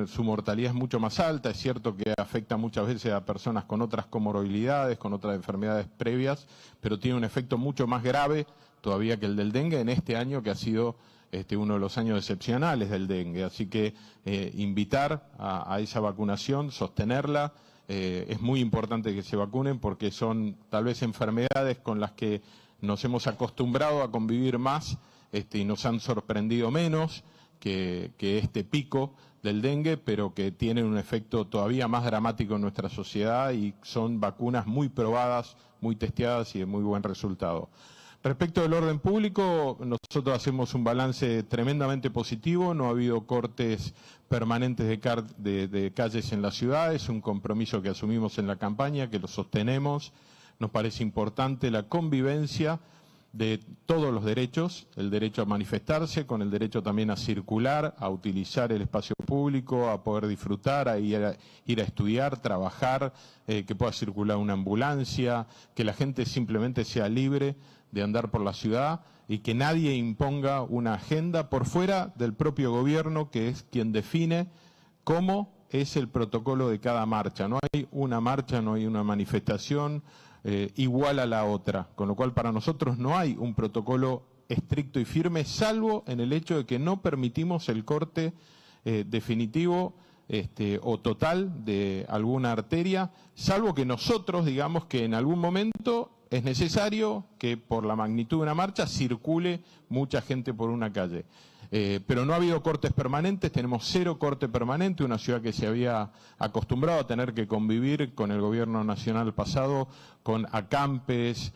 Su mortalidad es mucho más alta. Es cierto que afecta muchas veces a personas con otras comorbilidades, con otras enfermedades previas, pero tiene un efecto mucho más grave todavía que el del dengue en este año, que ha sido uno de los años excepcionales del dengue. Así que invitar a esa vacunación, sostenerla. Es muy importante que se vacunen porque son tal vez enfermedades con las que nos hemos acostumbrado a convivir más y nos han sorprendido menos que este pico del dengue, pero que tienen un efecto todavía más dramático en nuestra sociedad y son vacunas muy probadas, muy testeadas y de muy buen resultado. Respecto del orden público, nosotros hacemos un balance tremendamente positivo. No ha habido cortes permanentes de calles en la ciudad. Es un compromiso que asumimos en la campaña, que lo sostenemos. Nos parece importante la convivencia de todos los derechos, el derecho a manifestarse, con el derecho también a circular, a utilizar el espacio público, a poder disfrutar, a ir a estudiar, trabajar, que pueda circular una ambulancia, que la gente simplemente sea libre de andar por la ciudad y que nadie imponga una agenda por fuera del propio gobierno, que es quien define cómo es el protocolo de cada marcha. No hay una marcha, no hay una manifestación igual a la otra, con lo cual para nosotros no hay un protocolo estricto y firme, salvo en el hecho de que no permitimos el corte definitivo o total de alguna arteria, salvo que nosotros digamos que en algún momento es necesario que por la magnitud de una marcha circule mucha gente por una calle. Pero no ha habido cortes permanentes, tenemos 0 corte permanente, una ciudad que se había acostumbrado a tener que convivir con el gobierno nacional pasado, con acampes,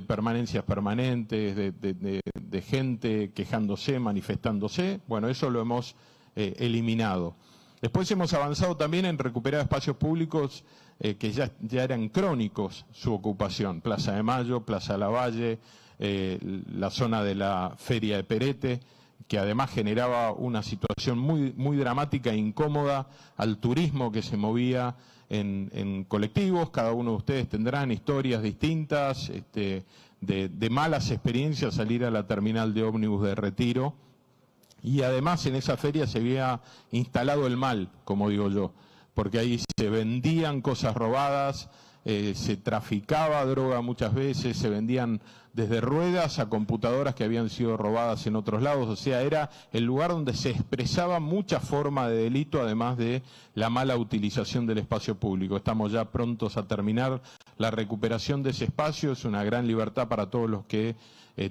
permanencias permanentes, de gente quejándose, manifestándose. Bueno, eso lo hemos eliminado. Después hemos avanzado también en recuperar espacios públicos que ya eran crónicos su ocupación. Plaza de Mayo, Plaza Lavalle, la zona de la Feria de Perete, que además generaba una situación muy dramática e incómoda al turismo que se movía en colectivos. Cada uno de ustedes tendrán historias distintas de malas experiencias salir a la terminal de ómnibus de Retiro. Y además en esa feria se había instalado el mal, como digo yo, porque ahí se vendían cosas robadas, se traficaba droga muchas veces, se vendían desde ruedas a computadoras que habían sido robadas en otros lados. O sea, era el lugar donde se expresaba mucha forma de delito, además de la mala utilización del espacio público. Estamos ya prontos a terminar la recuperación de ese espacio. Es una gran libertad para todos los que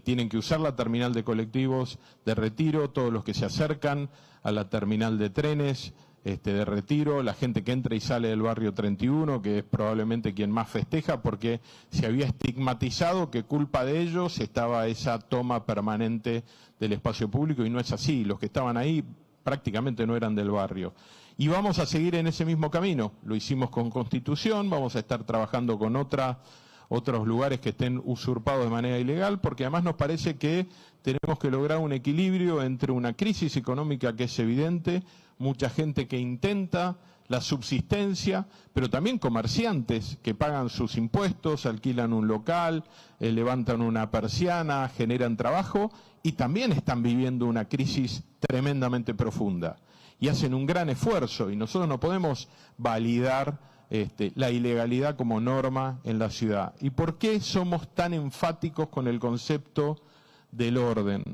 tienen que usar la terminal de colectivos de Retiro, todos los que se acercan a la terminal de trenes de Retiro, la gente que entra y sale del barrio 31, que es probablemente quien más festeja, porque se había estigmatizado que culpa de ellos estaba esa toma permanente del espacio público, y no es así. Los que estaban ahí prácticamente no eran del barrio. Y vamos a seguir en ese mismo camino. Lo hicimos con Constitución, vamos a estar trabajando con otros lugares que estén usurpados de manera ilegal, porque además nos parece que tenemos que lograr un equilibrio entre una crisis económica que es evidente, mucha gente que intenta la subsistencia, pero también comerciantes que pagan sus impuestos, alquilan un local, levantan una persiana, generan trabajo y también están viviendo una crisis tremendamente profunda y hacen un gran esfuerzo, y nosotros no podemos validar la ilegalidad como norma en la ciudad. ¿Y por qué somos tan enfáticos con el concepto del orden?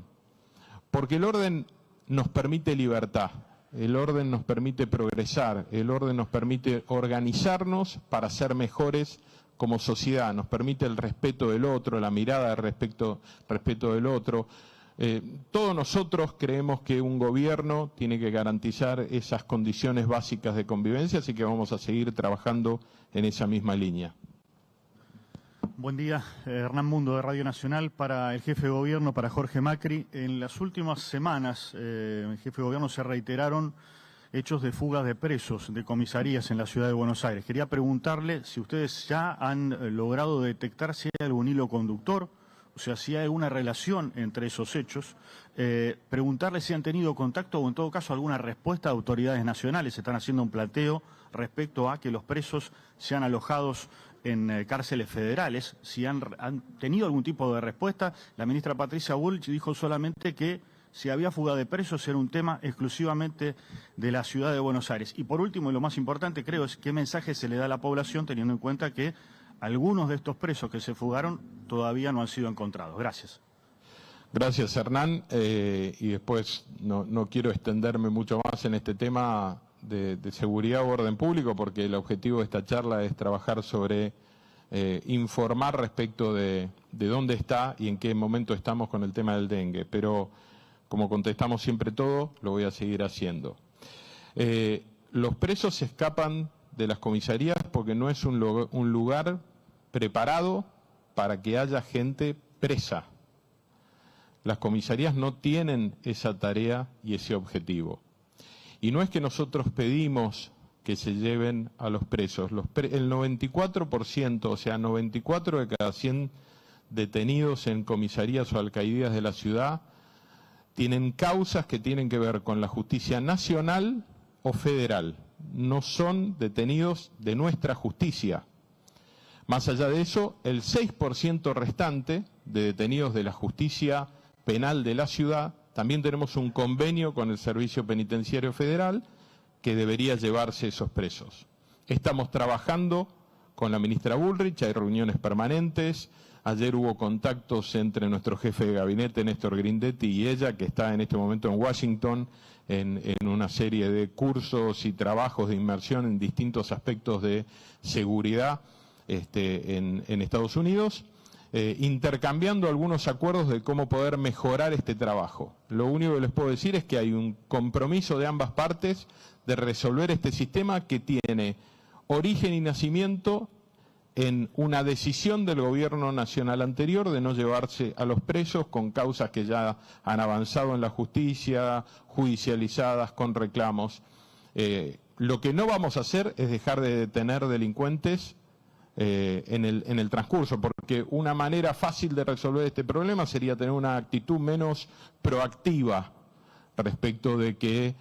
Porque el orden nos permite libertad, el orden nos permite progresar, el orden nos permite organizarnos para ser mejores como sociedad, nos permite el respeto del otro, la mirada de respeto del otro. Todos nosotros creemos que un gobierno tiene que garantizar esas condiciones básicas de convivencia, así que vamos a seguir trabajando en esa misma línea. Buen día, Hernán Mundo de Radio Nacional. Para el jefe de gobierno, para Jorge Macri, en las últimas semanas el jefe de gobierno se reiteraron hechos de fugas de presos de comisarías en la ciudad de Buenos Aires. Quería preguntarle si ustedes ya han logrado detectar si hay algún hilo conductor, o sea, si hay alguna relación entre esos hechos. Preguntarle si han tenido contacto o en todo caso alguna respuesta de autoridades nacionales. Están haciendo un planteo respecto a que los presos sean alojados en cárceles federales, si han tenido algún tipo de respuesta. La ministra Patricia Bullrich dijo solamente que si había fuga de presos era un tema exclusivamente de la ciudad de Buenos Aires. Y por último, y lo más importante creo, es qué mensaje se le da a la población teniendo en cuenta que algunos de estos presos que se fugaron todavía no han sido encontrados. Gracias. Gracias, Hernán. Y después no quiero extenderme mucho más en este tema de seguridad o orden público, porque el objetivo de esta charla es trabajar sobre informar respecto de dónde está y en qué momento estamos con el tema del dengue. Pero como contestamos siempre todo, lo voy a seguir haciendo. Los presos se escapan de las comisarías porque no es un lugar preparado para que haya gente presa. Las comisarías no tienen esa tarea y ese objetivo. Y no es que nosotros pedimos que se lleven a los presos. El 94%, o sea, 94 de cada 100 detenidos en comisarías o alcaldías de la ciudad tienen causas que tienen que ver con la justicia nacional o federal. No son detenidos de nuestra justicia. Más allá de eso, el 6% restante de detenidos de la justicia penal de la ciudad, también tenemos un convenio con el Servicio Penitenciario Federal que debería llevarse esos presos. Estamos trabajando con la ministra Bullrich, hay reuniones permanentes. Ayer hubo contactos entre nuestro jefe de gabinete, Néstor Grindetti, y ella, que está en este momento en Washington, en una serie de cursos y trabajos de inmersión en distintos aspectos de seguridad en Estados Unidos, intercambiando algunos acuerdos de cómo poder mejorar este trabajo. Lo único que les puedo decir es que hay un compromiso de ambas partes de resolver este sistema que tiene origen y nacimiento en una decisión del gobierno nacional anterior de no llevarse a los presos con causas que ya han avanzado en la justicia, judicializadas con reclamos. Lo que no vamos a hacer es dejar de detener delincuentes en el transcurso, porque una manera fácil de resolver este problema sería tener una actitud menos proactiva respecto de que,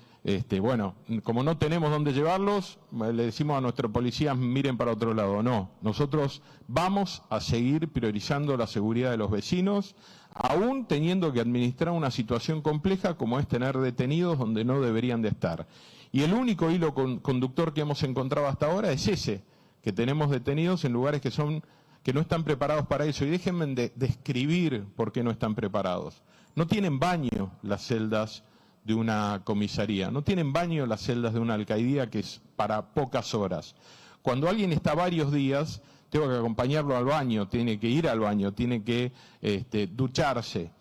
bueno, como no tenemos dónde llevarlos, le decimos a nuestros policías miren para otro lado. No, nosotros vamos a seguir priorizando la seguridad de los vecinos, aún teniendo que administrar una situación compleja como es tener detenidos donde no deberían de estar. Y el único hilo conductor que hemos encontrado hasta ahora es ese, que tenemos detenidos en lugares que no están preparados para eso. Y déjenme describir por qué no están preparados. No tienen baño las celdas de una comisaría, no tienen baño las celdas de una alcaldía, que es para pocas horas. Cuando alguien está varios días, tengo que acompañarlo al baño, tiene que ir al baño, tiene que ducharse.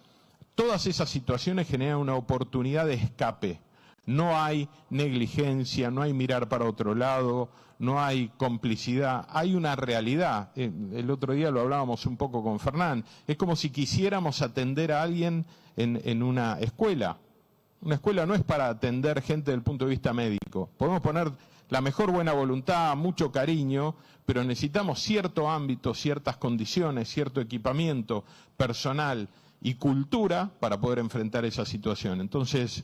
Todas esas situaciones generan una oportunidad de escape. No hay negligencia, no hay mirar para otro lado, no hay complicidad, hay una realidad. El otro día lo hablábamos un poco con Fernán, es como si quisiéramos atender a alguien en una escuela. Una escuela no es para atender gente desde el punto de vista médico. Podemos poner la mejor buena voluntad, mucho cariño, pero necesitamos cierto ámbito, ciertas condiciones, cierto equipamiento personal y cultura para poder enfrentar esa situación. Entonces,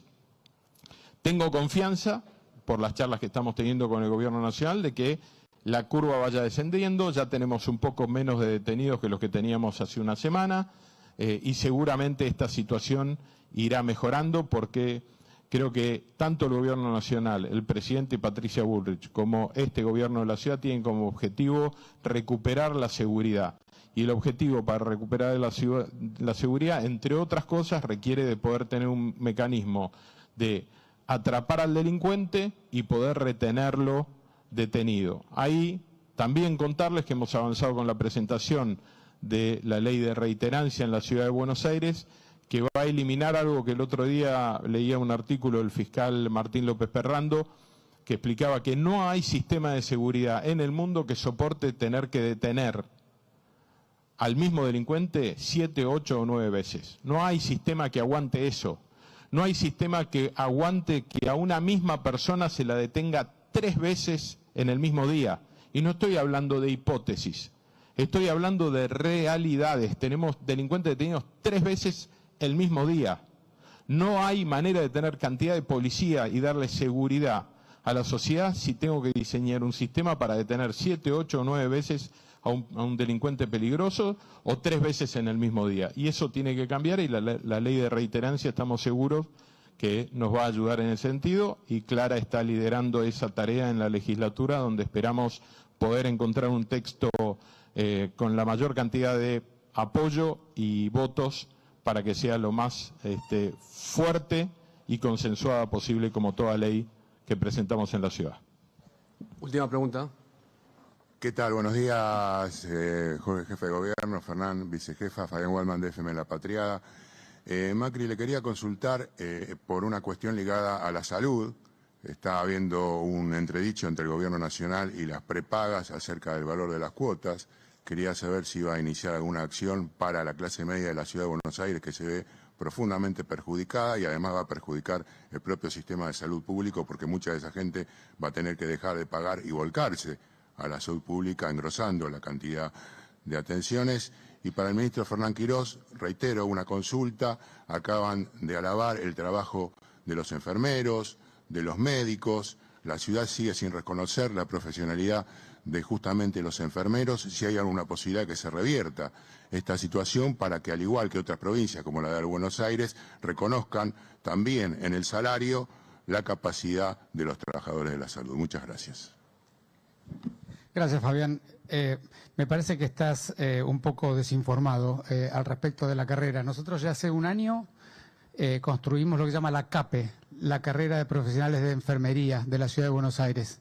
tengo confianza, por las charlas que estamos teniendo con el Gobierno Nacional, de que la curva vaya descendiendo. Ya tenemos un poco menos de detenidos que los que teníamos hace una semana, y seguramente esta situación irá mejorando, porque creo que tanto el Gobierno Nacional, el presidente Patricia Bullrich, como este Gobierno de la Ciudad tienen como objetivo recuperar la seguridad. Y el objetivo para recuperar la seguridad, entre otras cosas, requiere de poder tener un mecanismo de atrapar al delincuente y poder retenerlo detenido. Ahí también contarles que hemos avanzado con la presentación de la ley de reiterancia en la Ciudad de Buenos Aires, que va a eliminar algo que el otro día leía un artículo del fiscal Martín López Perrando, que explicaba que no hay sistema de seguridad en el mundo que soporte tener que detener al mismo delincuente 7, 8 o 9 veces. No hay sistema que aguante eso. No hay sistema que aguante que a una misma persona se la detenga 3 veces en el mismo día. Y no estoy hablando de hipótesis, estoy hablando de realidades. Tenemos delincuentes detenidos 3 veces el mismo día. No hay manera de tener cantidad de policía y darle seguridad a la sociedad si tengo que diseñar un sistema para detener 7, 8 o 9 veces a un delincuente peligroso o 3 veces en el mismo día. Y eso tiene que cambiar y la ley de reiterancia estamos seguros que nos va a ayudar en ese sentido y Clara está liderando esa tarea en la legislatura donde esperamos poder encontrar un texto con la mayor cantidad de apoyo y votos para que sea lo más fuerte y consensuada posible como toda ley que presentamos en la ciudad. Última pregunta. ¿Qué tal? Buenos días, Jorge, jefe de gobierno, Fernán, vicejefa, Fabián Waldman de FM La Patriada. Macri, le quería consultar por una cuestión ligada a la salud. Está habiendo un entredicho entre el gobierno nacional y las prepagas acerca del valor de las cuotas. Quería saber si iba a iniciar alguna acción para la clase media de la ciudad de Buenos Aires, que se ve profundamente perjudicada y además va a perjudicar el propio sistema de salud público porque mucha de esa gente va a tener que dejar de pagar y volcarse a la salud pública, engrosando la cantidad de atenciones. Y para el ministro Fernán Quirós, reitero, una consulta, acaban de alabar el trabajo de los enfermeros, de los médicos, la ciudad sigue sin reconocer la profesionalidad de justamente los enfermeros, si hay alguna posibilidad que se revierta esta situación para que, al igual que otras provincias como la de Buenos Aires, reconozcan también en el salario la capacidad de los trabajadores de la salud. Muchas gracias. Gracias, Fabián. Me parece que estás un poco desinformado al respecto de la carrera. Nosotros ya hace un año construimos lo que se llama la CAPE, la carrera de profesionales de enfermería de la Ciudad de Buenos Aires.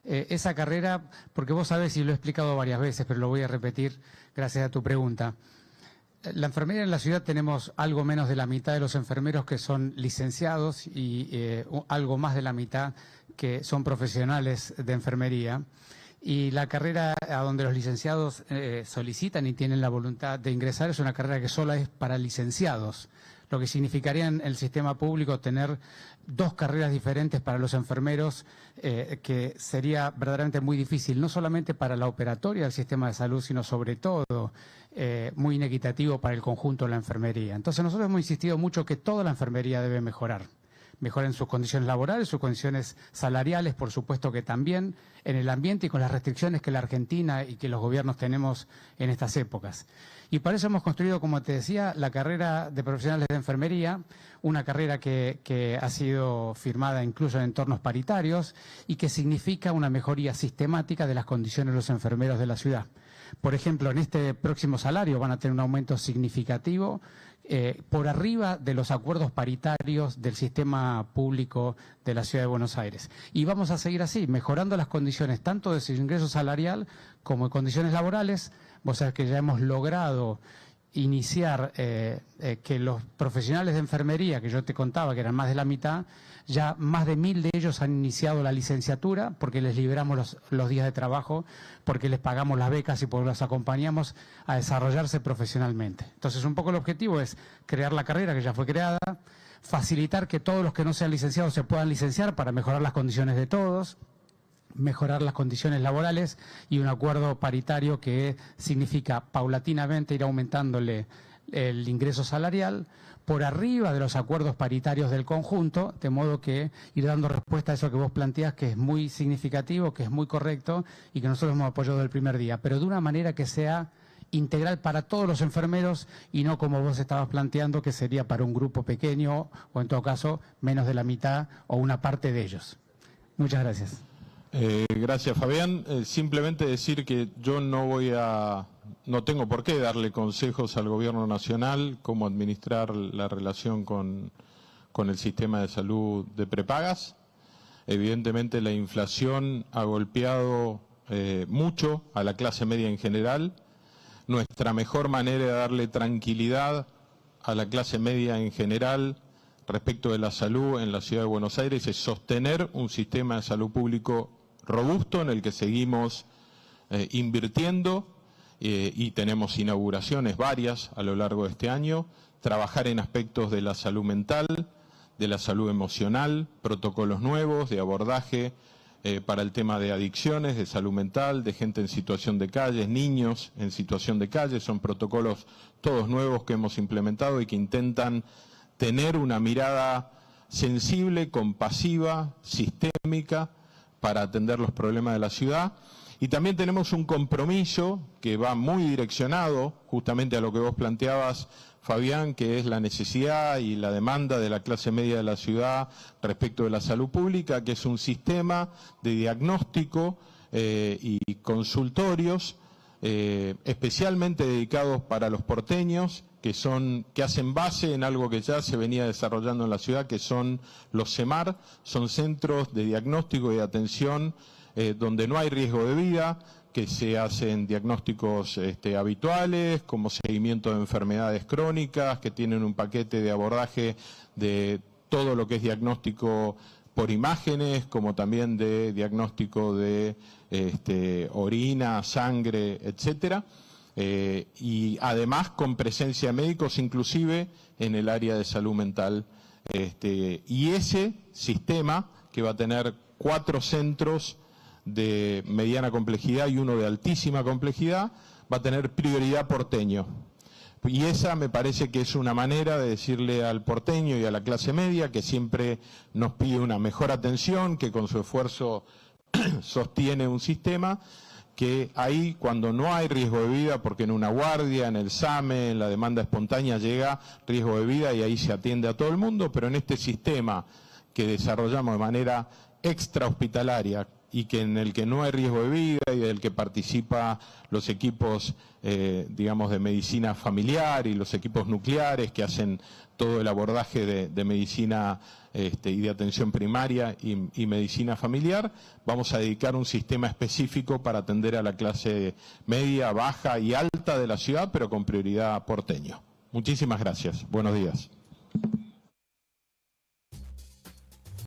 Esa carrera, porque vos sabés y lo he explicado varias veces, pero lo voy a repetir gracias a tu pregunta. La enfermería en la ciudad tenemos algo menos de la mitad de los enfermeros que son licenciados y algo más de la mitad que son profesionales de enfermería. Y la carrera a donde los licenciados solicitan y tienen la voluntad de ingresar es una carrera que solo es para licenciados, lo que significaría en el sistema público tener 2 carreras diferentes para los enfermeros, que sería verdaderamente muy difícil, no solamente para la operatoria del sistema de salud, sino sobre todo muy inequitativo para el conjunto de la enfermería. Entonces nosotros hemos insistido mucho que toda la enfermería debe mejorar en sus condiciones laborales, sus condiciones salariales, por supuesto que también, en el ambiente y con las restricciones que la Argentina y que los gobiernos tenemos en estas épocas. Y para eso hemos construido, como te decía, la carrera de profesionales de enfermería, una carrera que ha sido firmada incluso en entornos paritarios y que significa una mejoría sistemática de las condiciones de los enfermeros de la ciudad. Por ejemplo, en este próximo salario van a tener un aumento significativo por arriba de los acuerdos paritarios del sistema público de la Ciudad de Buenos Aires. Y vamos a seguir así, mejorando las condiciones tanto de su ingreso salarial como de condiciones laborales. Vos sabés que ya hemos logrado iniciar que los profesionales de enfermería, que yo te contaba que eran más de la mitad, ya más de 1000 de ellos han iniciado la licenciatura porque les liberamos los días de trabajo, porque les pagamos las becas y porque los acompañamos a desarrollarse profesionalmente. Entonces, un poco el objetivo es crear la carrera que ya fue creada, facilitar que todos los que no sean licenciados se puedan licenciar para mejorar las condiciones de todos, mejorar las condiciones laborales y un acuerdo paritario que significa paulatinamente ir aumentándole el ingreso salarial por arriba de los acuerdos paritarios del conjunto, de modo que ir dando respuesta a eso que vos planteás, que es muy significativo, que es muy correcto y que nosotros hemos apoyado del primer día, pero de una manera que sea integral para todos los enfermeros y no como vos estabas planteando, que sería para un grupo pequeño o en todo caso menos de la mitad o una parte de ellos. Muchas gracias. Gracias, Fabián. Simplemente decir que yo no tengo por qué darle consejos al gobierno nacional cómo administrar la relación con el sistema de salud de prepagas. Evidentemente la inflación ha golpeado mucho a la clase media en general. Nuestra mejor manera de darle tranquilidad a la clase media en general respecto de la salud en la Ciudad de Buenos Aires es sostener un sistema de salud público robusto en el que seguimos invirtiendo y tenemos inauguraciones varias a lo largo de este año, trabajar en aspectos de la salud mental, de la salud emocional, protocolos nuevos de abordaje para el tema de adicciones, de salud mental, de gente en situación de calle, niños en situación de calle, son protocolos todos nuevos que hemos implementado y que intentan tener una mirada sensible, compasiva, sistémica, para atender los problemas de la ciudad Y también tenemos un compromiso que va muy direccionado justamente a lo que vos planteabas, Fabián, que es la necesidad y la demanda de la clase media de la ciudad respecto de la salud pública, que es un sistema de diagnóstico y consultorios especialmente dedicados para los porteños, que hacen base en algo que ya se venía desarrollando en la ciudad, que son los CEMAR, son centros de diagnóstico y de atención donde no hay riesgo de vida, que se hacen diagnósticos habituales, como seguimiento de enfermedades crónicas, que tienen un paquete de abordaje de todo lo que es diagnóstico por imágenes, como también de diagnóstico de orina, sangre, etcétera. Y además con presencia de médicos inclusive en el área de salud mental. Y ese sistema, que va a tener 4 centros de mediana complejidad y uno de altísima complejidad, va a tener prioridad porteño. Y esa me parece que es una manera de decirle al porteño y a la clase media, que siempre nos pide una mejor atención, que con su esfuerzo sostiene un sistema, que ahí cuando no hay riesgo de vida, porque en una guardia, en el SAME, en la demanda espontánea llega riesgo de vida y ahí se atiende a todo el mundo, pero en este sistema que desarrollamos de manera extrahospitalaria y que en el que no hay riesgo de vida y del que participa los equipos, digamos, de medicina familiar y los equipos nucleares que hacen todo el abordaje de medicina y de atención primaria y medicina familiar, vamos a dedicar un sistema específico para atender a la clase media, baja y alta de la ciudad, pero con prioridad porteño. Muchísimas gracias. Buenos días.